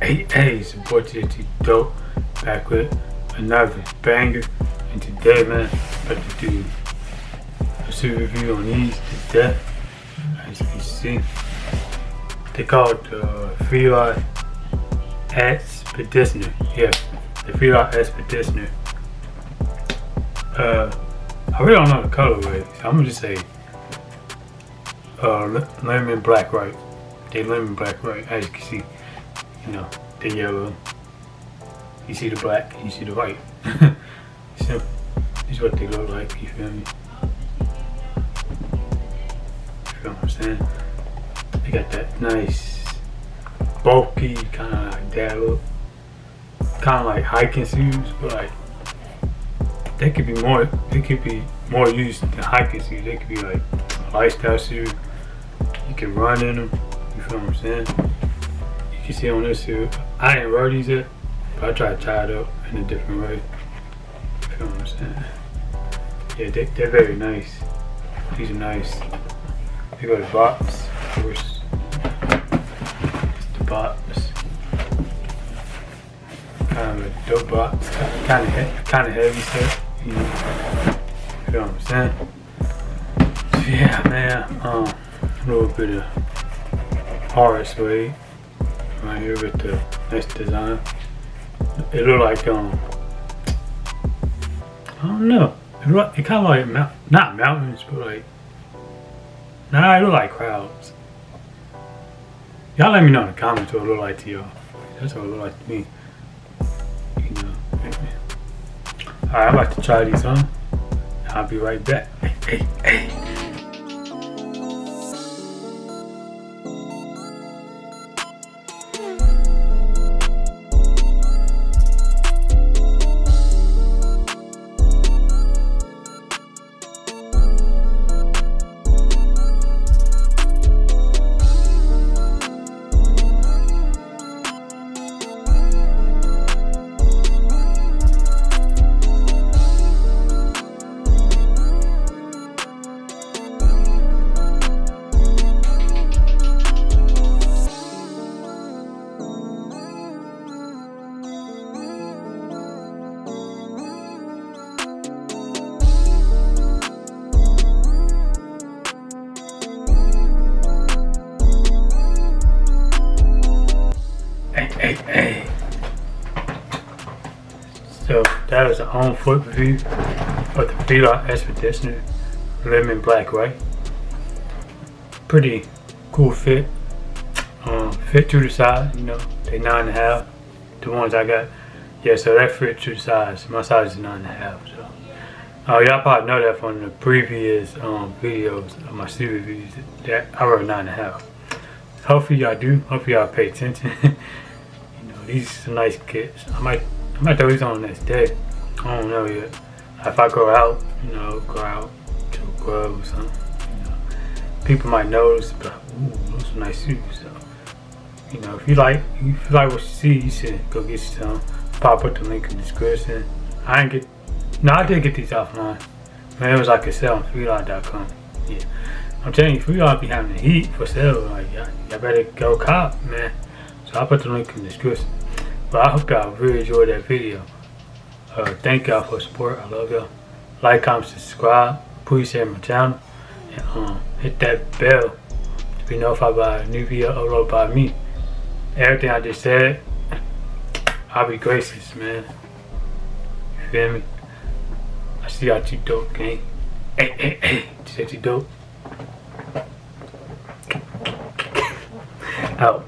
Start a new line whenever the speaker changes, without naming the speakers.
Hey, it's your boy TNT Dope, back with another banger. And today, man, I'm about to do a super review on these to death. As you can see, they call it the fila Expeditioner. Yeah, the fila Expeditioner. I really don't know the colorway, so I'm gonna just say lemon black right. They lemon black right, as you can see. You know, the yellow. You see the black, you see the white. So this is what they look like, you feel me? You feel what I'm saying? They got that nice bulky kinda like that look. Kinda like hiking shoes, but like they could be more used than hiking shoes. They could be like a lifestyle shoe. You can run in them, you feel what I'm saying? You can see on this shoe, I didn't wear these yet, but I tried to tie it up in a different way. You feel what I'm saying? Yeah, they're very nice. These are nice. They got the box, of course. It's the box. Kind of a dope box. Kind of heavy set. You feel what I'm saying? So yeah, man. A little bit of hard suede right here with the nice design. It look like I don't know. It kind of like not mountains, but like it look like clouds. Y'all let me know in the comments what it look like to y'all. That's what it look like to me. You know. Alright, I'm about to try these on. I'll be right back. Hey. Hey. So that was an on foot review of the fila Expeditioner lemon black right. Pretty cool fit. Fit to the size, you know. They 9.5. The ones I got. Yeah, so that fit to the size. My size is 9.5. So y'all probably know that from the previous videos of my shoe reviews that I wrote 9.5. Hopefully y'all do. Hopefully y'all pay attention. These are some nice kits. I might throw these on the next day. I don't know yet. If I go out, go out to a club or something, people might notice, but those are nice shoes. So, if you like what you see, you should go get you some. I'll put the link in the description. I did get these offline. Man, it was like a sale on fila.com. Yeah, I'm telling you, Fila be having the heat for sale. Like y'all better go cop, man. So I'll put the link in the description. But I hope y'all really enjoyed that video. Thank y'all for support. I love y'all. Like, comment, subscribe. Please share my channel. And hit that bell to be notified by a new video uploaded by me. Everything I just said, I'll be gracious, man. You feel me? I see y'all too dope, gang. Hey. TNT Dope. Out.